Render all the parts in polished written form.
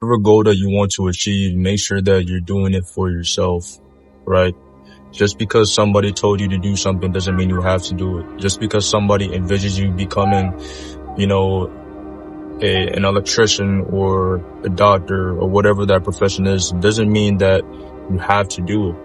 Whatever goal that you want to achieve, make sure that you're doing it for yourself, right? Just because somebody told you to do something doesn't mean you have to do it. Just because somebody envisions you becoming, you know, an electrician or a doctor or whatever that profession is, doesn't mean that you have to do it.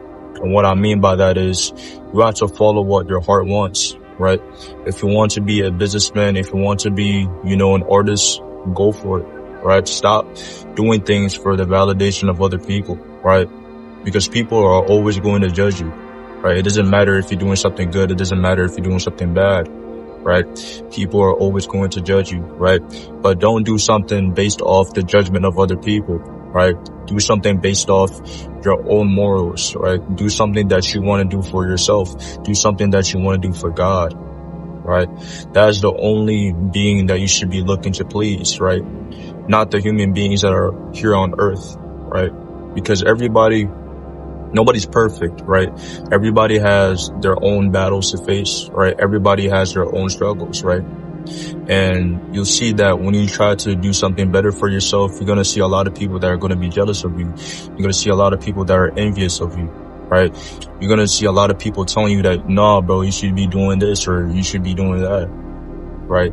And what I mean by that is you have to follow what your heart wants, right? If you want to be a businessman, if you want to be, an artist, go for it, right? Stop doing things for the validation of other people, right? Because people are always going to judge you, right? It doesn't matter if you're doing something good. It doesn't matter if you're doing something bad, right? People are always going to judge you, right? But don't do something based off the judgment of other people, right? Do something based off your own morals, right? Do something that you want to do for yourself. Do something that you want to do for God, right? That's the only being that you should be looking to please, right? Not the human beings that are here on earth, right? Because nobody's perfect, right? Everybody has their own battles to face, right? Everybody has their own struggles, right? And you'll see that when you try to do something better for yourself, you're going to see a lot of people that are going to be jealous of you. You're going to see a lot of people that are envious of you, right? You're going to see a lot of people telling you that, nah, bro, you should be doing this or you should be doing that, right?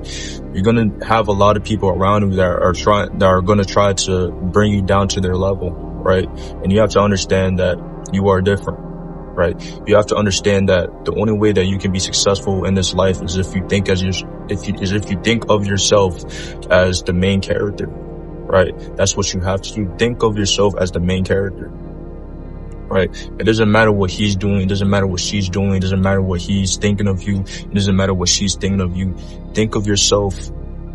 You're going to have a lot of people around you that are going to try to bring you down to their level, right? And you have to understand that you are different, right? You have to understand that the only way that you can be successful in this life is if you think of yourself as the main character, right? That's what you have to do. Think of yourself as the main character, right? It doesn't matter what he's doing. It doesn't matter what she's doing. It doesn't matter what he's thinking of you. It doesn't matter what she's thinking of you. Think of yourself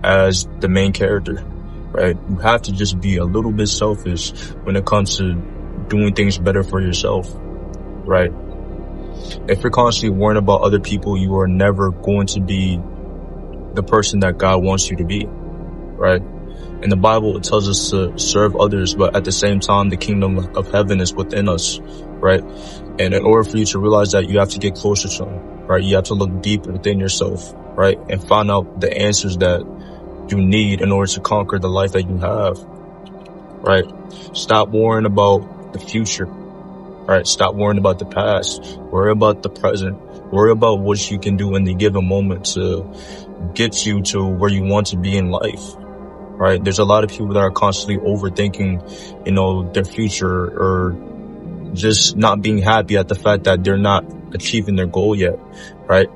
as the main character, right? You have to just be a little bit selfish when it comes to doing things better for yourself, right? If you're constantly worrying about other people, you are never going to be the person that God wants you to be, right? In the Bible, it tells us to serve others, but at the same time, the kingdom of heaven is within us, right? And in order for you to realize that, you have to get closer to him, right? You have to look deep within yourself, right? And find out the answers that you need in order to conquer the life that you have, right? Stop worrying about the future. All right, stop worrying about the past. Worry about the present. Worry about what you can do in the given moment to get you to where you want to be in life. Right? There's a lot of people that are constantly overthinking, their future, or just not being happy at the fact that they're not achieving their goal yet. Right?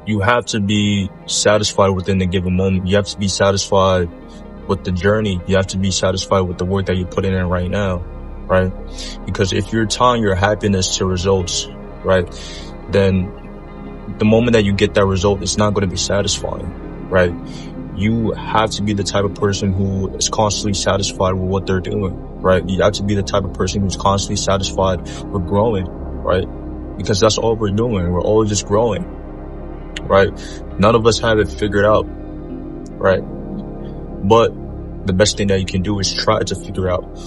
You have to be satisfied within the given moment. You have to be satisfied with the journey. You have to be satisfied with the work that you're putting in right now. Right? Because if you're tying your happiness to results, right, then the moment that you get that result, it's not going to be satisfying, right? You have to be the type of person who is constantly satisfied with what they're doing, right? You have to be the type of person who's constantly satisfied with growing, right? Because that's all we're doing. We're all just growing, right? None of us have it figured out, right? But the best thing that you can do is try to figure out.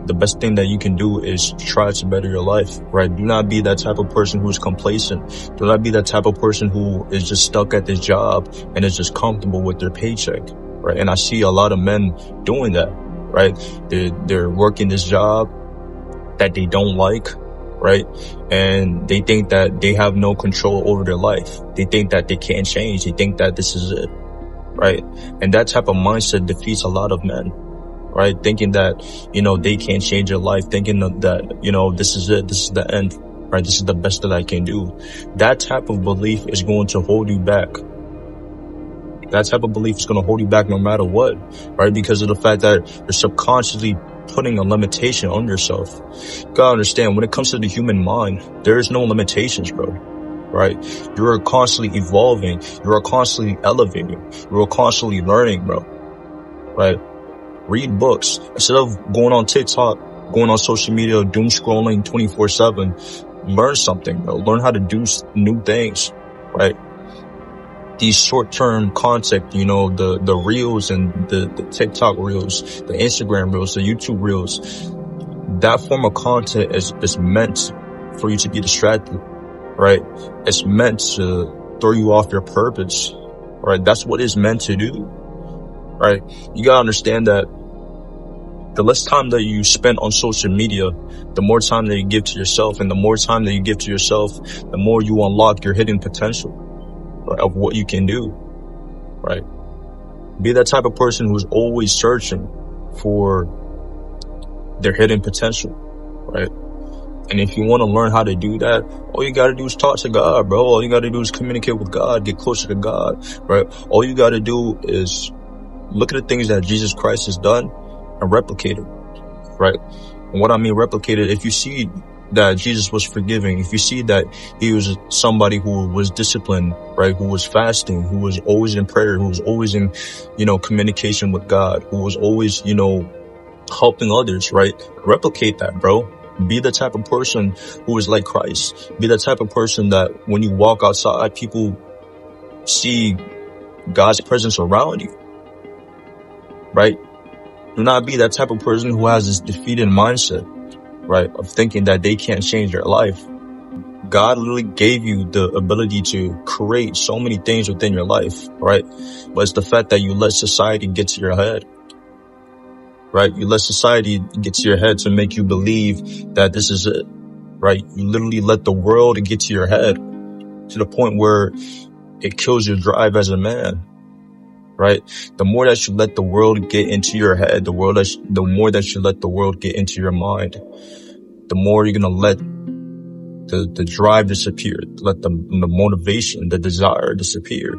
The best thing that you can do is try to better your life, right? Do not be that type of person who's complacent. Do not be that type of person who is just stuck at this job and is just comfortable with their paycheck, right? And I see a lot of men doing that, right? They're working this job that they don't like, right? And they think that they have no control over their life. They think that they can't change. They think that this is it, right? And that type of mindset defeats a lot of men. Right? Thinking that, they can't change their life, thinking that, this is it, this is the end, right? This is the best that I can do. That type of belief is going to hold you back. That type of belief is going to hold you back no matter what, right? Because of the fact that you're subconsciously putting a limitation on yourself. You gotta understand, when it comes to the human mind, there is no limitations, bro. Right? You are constantly evolving. You are constantly elevating. You are constantly learning, bro. Right? Read books. Instead of going on TikTok, going on social media, doom scrolling 24/7, learn something, bro. Learn how to do new things, right? These short-term content, the reels and the TikTok reels, the Instagram reels, the YouTube reels, that form of content is meant for you to be distracted, right? It's meant to throw you off your purpose, right? That's what it's meant to do. Right? You gotta understand that The less time that you spend on social media, the more time that you give to yourself. And the more time that you give to yourself, the more you unlock your hidden potential, right, of what you can do, right? Be that type of person who's always searching for their hidden potential, right? And if you want to learn how to do that, all you got to do is talk to God, bro. All you got to do is communicate with God, get closer to God, right? All you got to do is look at the things that Jesus Christ has done and replicate it, right? And what I mean replicate it, if you see that Jesus was forgiving, if you see that he was somebody who was disciplined, right, who was fasting, who was always in prayer, who was always in, communication with God, who was always, helping others, right? Replicate that, bro. Be the type of person who is like Christ. Be the type of person that when you walk outside, people see God's presence around you, right? Do not be that type of person who has this defeated mindset, right, of thinking that they can't change their life. God literally gave you the ability to create so many things within your life, right? But it's the fact that you let society get to your head, right? You let society get to your head to make you believe that this is it, right? You literally let the world get to your head to the point where it kills your drive as a man, right? The more that you let the world get into your head, the more that you let the world get into your mind, the more you're going to let the drive disappear, let the motivation, the desire disappear,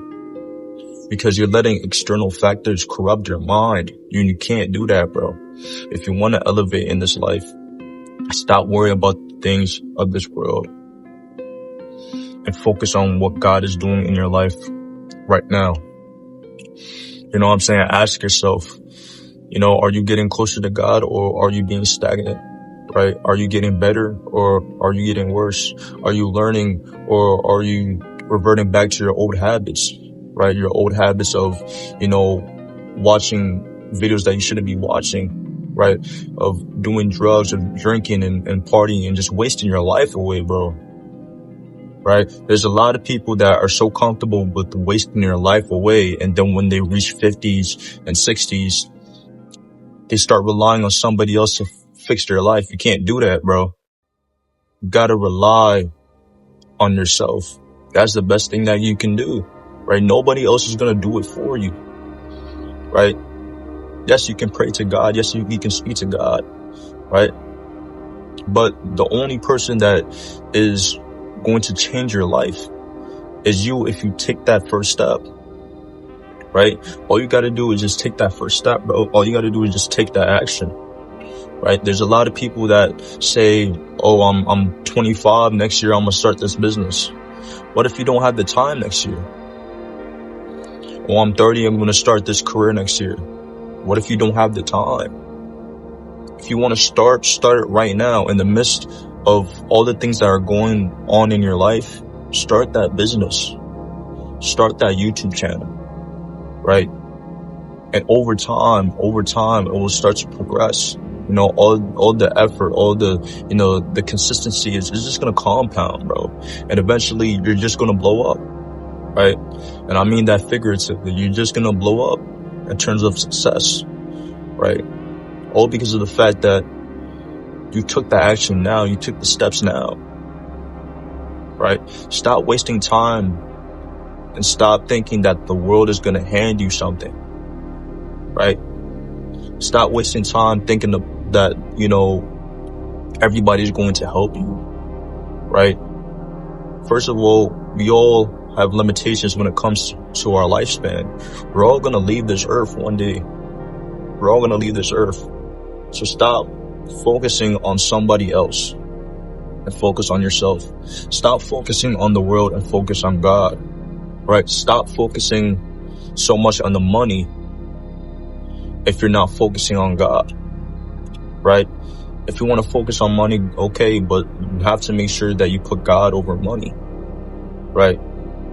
because you're letting external factors corrupt your mind. You can't do that, bro. If you want to elevate in this life, stop worrying about the things of this world and focus on what God is doing in your life right now. You know what I'm saying? Ask yourself, are you getting closer to God, or are you being stagnant? Right? Are you getting better, or are you getting worse? Are you learning, or are you reverting back to your old habits, right? Your old habits of, watching videos that you shouldn't be watching, right? Of doing drugs, of drinking and partying and just wasting your life away, bro. Right? There's a lot of people that are so comfortable with wasting their life away. And then when they reach 50s and 60s, they start relying on somebody else to fix their life. You can't do that, bro. You gotta rely on yourself. That's the best thing that you can do, right? Nobody else is gonna do it for you, right? Yes, you can pray to God. Yes, you can speak to God, right? But the only person that is going to change your life is you if you take that first step, right? All you gotta do is just take that first step, bro. All you gotta do is just take that action. Right? There's a lot of people that say, oh, I'm 25. Next year, I'm going to start this business. What if you don't have the time next year? Oh, I'm 30. I'm going to start this career next year. What if you don't have the time? If you want to start it right now in the midst of all the things that are going on in your life. Start that business. Start that YouTube channel. Right? And over time, it will start to progress. All the effort, all the, the consistency is just going to compound, bro. And eventually you're just going to blow up, right? And I mean that figuratively. You're just going to blow up in terms of success, right? All because of the fact that you took the action now. You took the steps now, right? Stop wasting time and stop thinking that the world is going to hand you something, right? Stop wasting time thinking that, everybody's going to help you, right? First of all, we all have limitations when it comes to our lifespan. We're all going to leave this earth one day. We're all going to leave this earth. So stop focusing on somebody else and focus on yourself. Stop focusing on the world and focus on God, right? Stop focusing so much on the money if you're not focusing on God, right? If you want to focus on money, okay, but you have to make sure that you put God over money, right?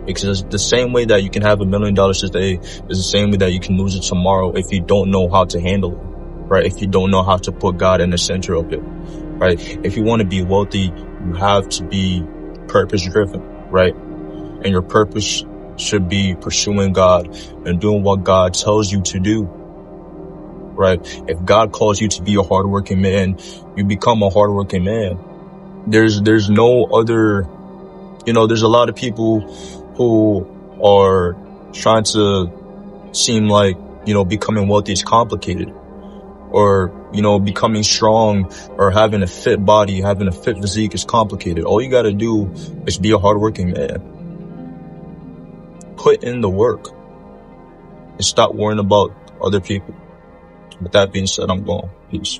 Because the same way that you can have $1 million today is the same way that you can lose it tomorrow if you don't know how to handle it, right? If you don't know how to put God in the center of it, right? If you want to be wealthy, you have to be purpose driven, right? And your purpose should be pursuing God and doing what God tells you to do, right? If God calls you to be a hardworking man, you become a hardworking man. There's no other, there's a lot of people who are trying to seem like, becoming wealthy is complicated, or, becoming strong or having a fit body, having a fit physique is complicated. All you got to do is be a hardworking man. Put in the work and stop worrying about other people. With that being said, I'm gone. Peace.